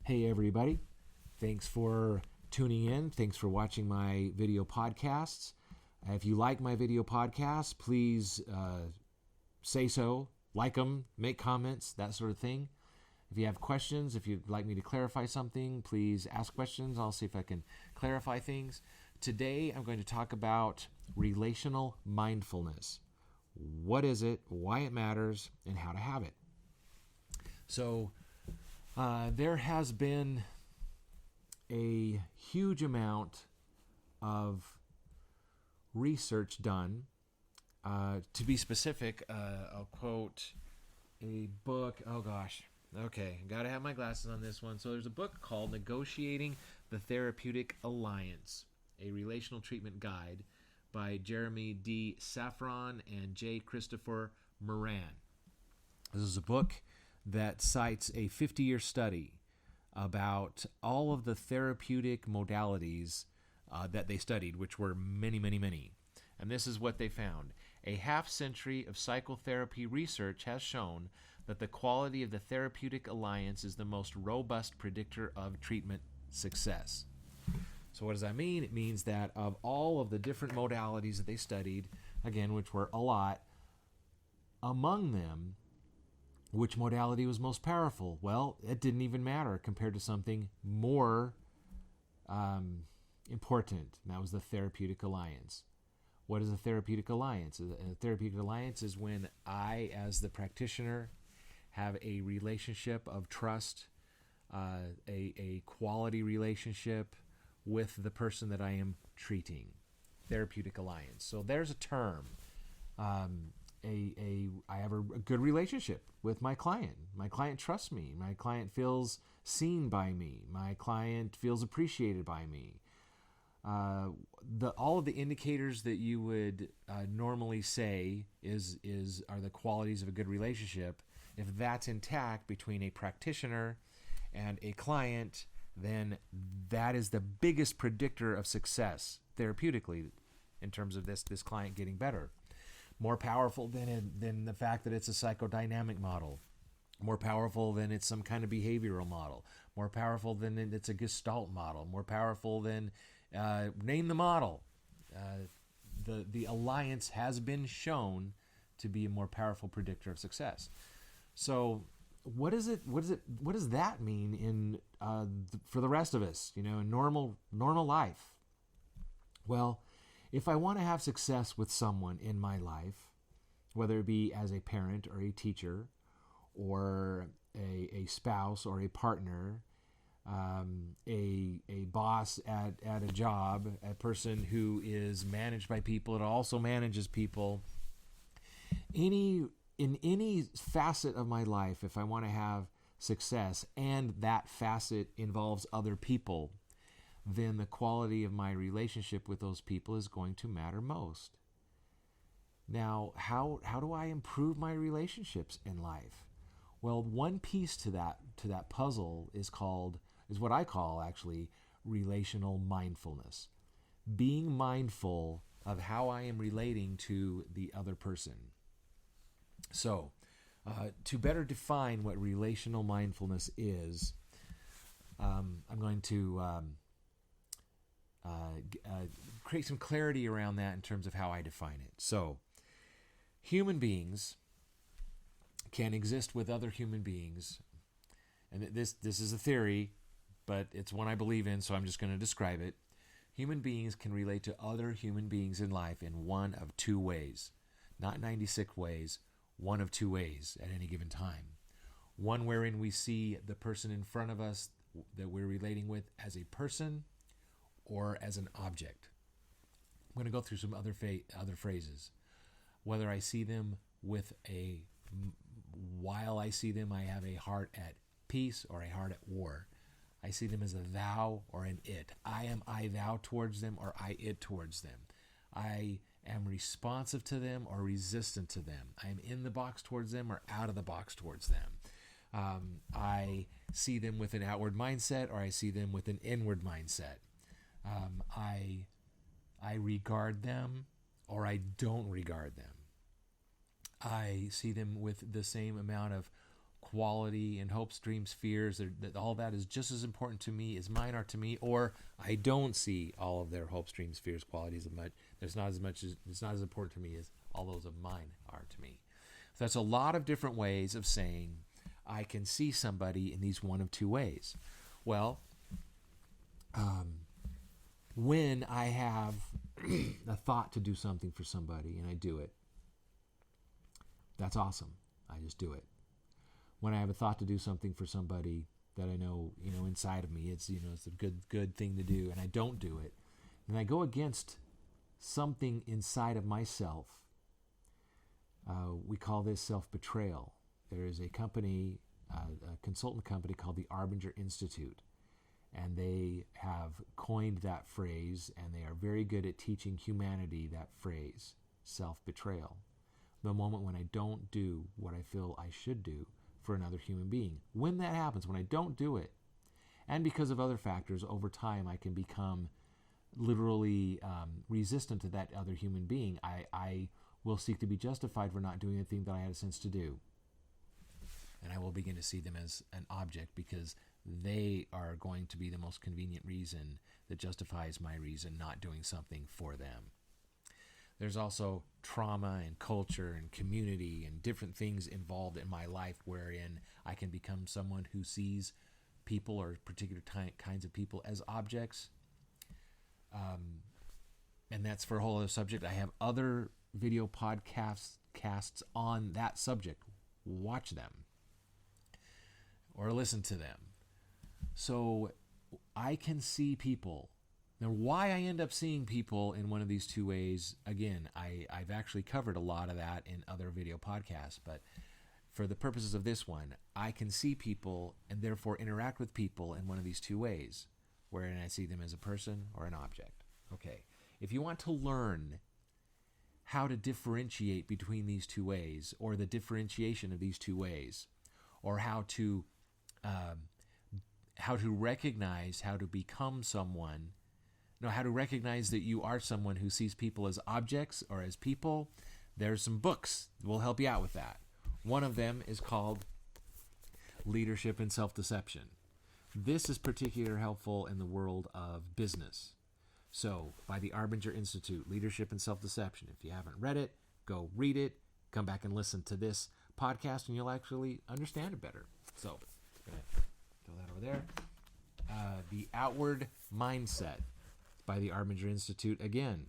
Hey everybody, thanks for tuning in. Thanks for watching my video podcasts. If you like my video podcasts, please say so, like them, make comments, that sort of thing. If you have questions, if you'd like me to clarify something, please ask questions. I'll see if I can clarify things. Today I'm going to talk about relational mindfulness. What is it, why it matters, and how to have it. So there has been a huge amount of research done. To be specific, I'll quote a book. Oh gosh. Okay, got to have my glasses on this one. So there's a book called Negotiating the Therapeutic Alliance, a Relational Treatment Guide by Jeremy D. Safran and J. Christopher Moran. This is a book that cites a 50-year study about all of the therapeutic modalities that they studied, which were many, many, many. And this is what they found. A half-century of psychotherapy research has shown that the quality of the therapeutic alliance is the most robust predictor of treatment success. So what does that mean? It means that of all of the different modalities that they studied, again, which were a lot, among them, which modality was most powerful? Well, it didn't even matter compared to something more important, and that was the therapeutic alliance. What is a therapeutic alliance? A therapeutic alliance is when I, as the practitioner, have a relationship of trust, a quality relationship with the person that I am treating. Therapeutic alliance. So there's a term. I have a good relationship with my client. My client trusts me. My client feels seen by me. My client feels appreciated by me. All of the indicators that you would normally say are the qualities of a good relationship. If that's intact between a practitioner and a client, then that is the biggest predictor of success therapeutically in terms of this client getting better. More powerful than the fact that it's a psychodynamic model. More powerful than it's some kind of behavioral model. More powerful than it's a Gestalt model. More powerful than, name the model. The alliance has been shown to be a more powerful predictor of success. So what does that mean for the rest of us, in normal life? Well, if I want to have success with someone in my life, whether it be as a parent or a teacher or a spouse or a partner, a boss at a job, a person who is managed by people and also manages people, in any facet of my life, if I want to have success and that facet involves other people, then the quality of my relationship with those people is going to matter most. Now, how do I improve my relationships in life? Well, one piece to that puzzle is what I call actually relational mindfulness. Being mindful of how I am relating to the other person. So, to better define what relational mindfulness is, I'm going to create some clarity around that in terms of how I define it. So, human beings can exist with other human beings, and this is a theory, but it's one I believe in, so I'm just going to describe it. Human beings can relate to other human beings in life in one of two ways, not 96 ways, one of two ways at any given time. One wherein we see the person in front of us that we're relating with as a person or as an object. I'm going to go through some other phrases. Whether I see them while I see them, I have a heart at peace or a heart at war. I see them as a thou or an it. I am I thou towards them or I it towards them. I am responsive to them or resistant to them. I am in the box towards them or out of the box towards them. I see them with an outward mindset or I see them with an inward mindset. I regard them or I don't regard them. I see them with the same amount of quality and hopes, dreams, fears, that all that is just as important to me as mine are to me, or I don't see all of their hopes, dreams, fears, qualities as much. It's not as important to me as all those of mine are to me. So that's a lot of different ways of saying I can see somebody in these one of two ways. Well, when I have a thought to do something for somebody and I do it, that's awesome. I just do it. When I have a thought to do something for somebody that I know, inside of me, it's a good thing to do, and I don't do it, and I go against something inside of myself. We call this self-betrayal. There is a company, a consultant company called the Arbinger Institute, and they have coined that phrase, and they are very good at teaching humanity that phrase, self-betrayal. The moment when I don't do what I feel I should do for another human being. When that happens, when I don't do it, and because of other factors, over time I can become literally resistant to that other human being. I will seek to be justified for not doing the thing that I had a sense to do. And I will begin to see them as an object because they are going to be the most convenient reason that justifies my reason not doing something for them. There's also trauma and culture and community and different things involved in my life wherein I can become someone who sees people or particular kinds of people as objects. And that's for a whole other subject. I have other video podcasts on that subject. Watch them or listen to them. So I can see people. Now, why I end up seeing people in one of these two ways, again, I've actually covered a lot of that in other video podcasts, but for the purposes of this one, I can see people and therefore interact with people in one of these two ways, wherein I see them as a person or an object. Okay, if you want to learn how to differentiate between these two ways, or the differentiation of these two ways, or how to recognize how to become someone, how to recognize that you are someone who sees people as objects or as people, there's some books that will help you out with that. One of them is called Leadership and Self-Deception. This is particularly helpful in the world of business. So, by the Arbinger Institute, Leadership and Self-Deception. If you haven't read it, go read it, come back and listen to this podcast, and you'll actually understand it better. So, I'm going to throw that over there. The Outward Mindset by the Arbinger Institute. Again,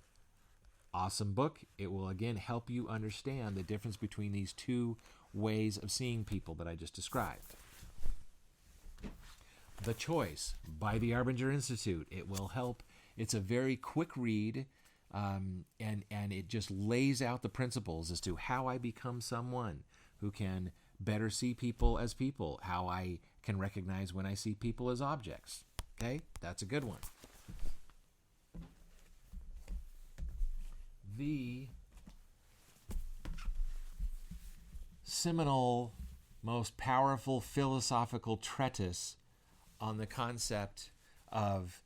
awesome book. It will again help you understand the difference between these two ways of seeing people that I just described. The Choice by the Arbinger Institute. It will help. It's a very quick read, and it just lays out the principles as to how I become someone who can better see people as people, how I can recognize when I see people as objects. Okay, that's a good one. The seminal, most powerful philosophical treatise on the concept of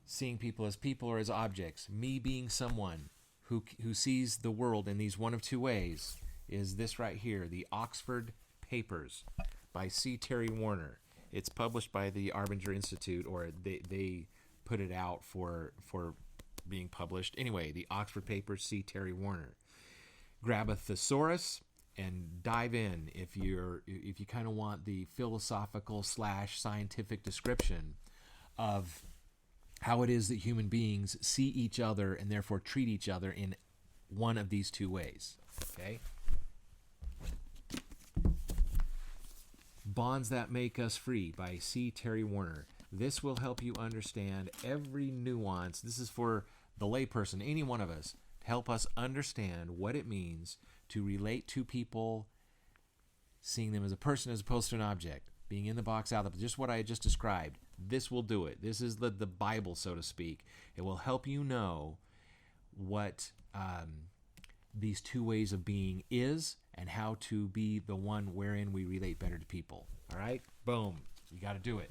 seeing people as people or as objects, me being someone who sees the world in these one of two ways, is this right here, the Oxford Papers by C. Terry Warner. It's published by the Arbinger Institute, or they put it out for being published. Anyway, the Oxford Papers, C. Terry Warner. Grab a thesaurus and dive in if you kind of want the philosophical / scientific description of how it is that human beings see each other and therefore treat each other in one of these two ways. Okay? Bonds That Make Us Free by C. Terry Warner. This will help you understand every nuance. This is for the layperson, any one of us, to help us understand what it means to relate to people, seeing them as a person as opposed to an object, being in the box, out of the, just what I just described. This will do it. This is the Bible, so to speak. It will help you know what these two ways of being is and how to be the one wherein we relate better to people. All right? Boom. You got to do it.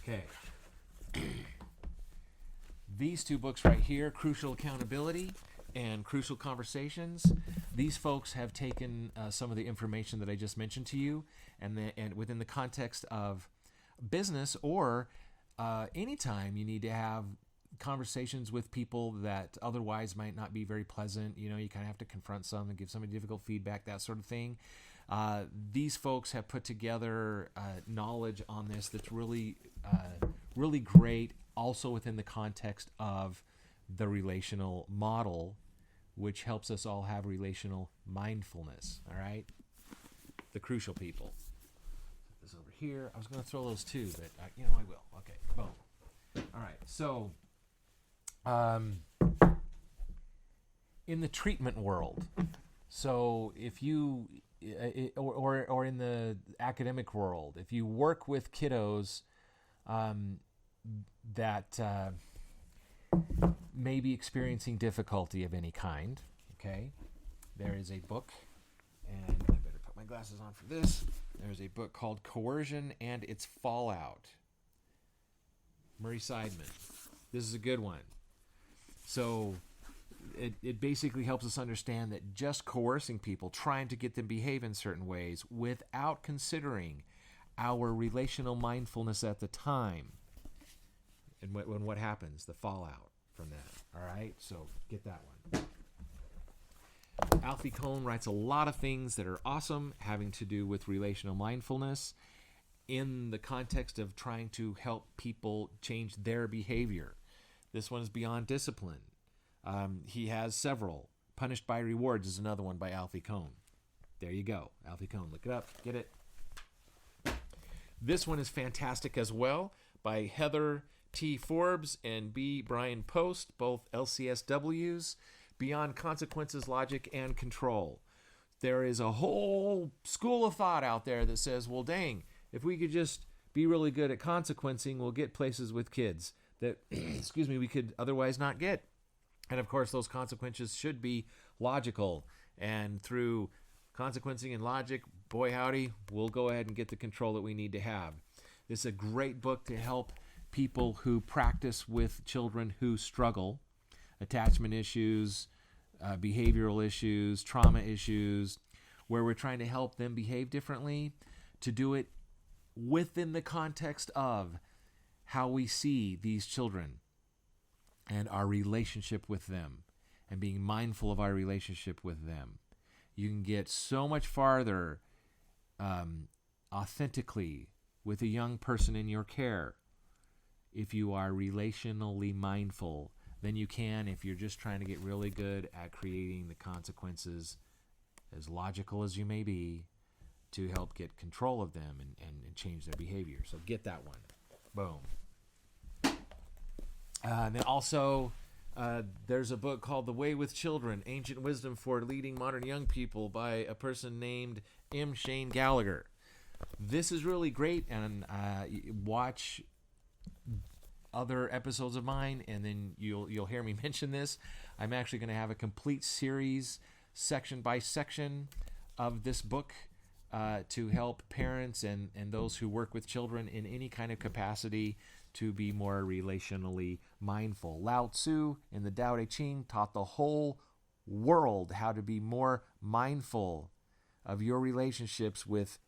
Okay. These two books right here, Crucial Accountability and crucial conversations. These folks have taken some of the information that I just mentioned to you, and within the context of business or anytime you need to have conversations with people that otherwise might not be very pleasant. You kind of have to confront some and give somebody difficult feedback, that sort of thing. These folks have put together knowledge on this that's really, really great, also within the context of the relational model, which helps us all have relational mindfulness, all right? The crucial people. Put this over here. I was going to throw those too, but I will. Okay, boom. All right, so in the treatment world, so if you, or in the academic world, if you work with kiddos that may be experiencing difficulty of any kind, okay, there is a book, and I better put my glasses on for this. There's a book called Coercion and Its Fallout. Murray Seidman. This is a good one. So it basically helps us understand that just coercing people, trying to get them to behave in certain ways without considering our relational mindfulness at the time, and what happens, the fallout from that. All right, so get that one. Alfie Kohn writes a lot of things that are awesome having to do with relational mindfulness in the context of trying to help people change their behavior. This one is Beyond Discipline. He has several. Punished by Rewards is another one by Alfie Kohn. There you go. Alfie Kohn. Look it up. Get it. This one is fantastic as well, by Heather T. Forbes and B. Brian Post, both LCSWs, Beyond Consequences, Logic, and Control. There is a whole school of thought out there that says, well, dang, if we could just be really good at consequencing, we'll get places with kids that, we could otherwise not get. And of course, those consequences should be logical. And through consequencing and logic, boy howdy, we'll go ahead and get the control that we need to have. This is a great book to help people who practice with children who struggle, attachment issues, behavioral issues, trauma issues, where we're trying to help them behave differently, to do it within the context of how we see these children and our relationship with them, and being mindful of our relationship with them. You can get so much farther authentically with a young person in your care if you are relationally mindful than you can if you're just trying to get really good at creating the consequences, as logical as you may be, to help get control of them and change their behavior. So get that one. Boom. And then also, there's a book called The Way with Children, Ancient Wisdom for Leading Modern Young People by a person named M. Shayne Gallagher. This is really great, and watch other episodes of mine, and then you'll hear me mention this. I'm actually going to have a complete series, section by section, of this book to help parents and those who work with children in any kind of capacity to be more relationally mindful. Lao Tzu in the Tao Te Ching taught the whole world how to be more mindful of your relationships with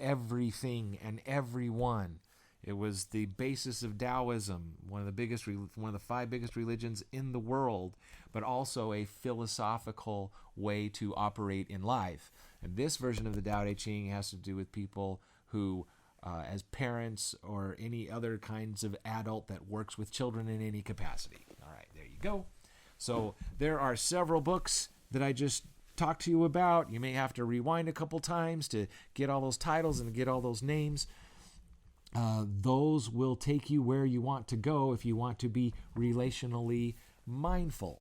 everything and everyone. It was the basis of Taoism, one of the 5 biggest religions in the world, but also a philosophical way to operate in life. And this version of the Tao Te Ching has to do with people who, as parents or any other kinds of adult that works with children in any capacity. All right, there you go. So there are several books that I just talked to you about. You may have to rewind a couple times to get all those titles and get all those names. Those will take you where you want to go if you want to be relationally mindful.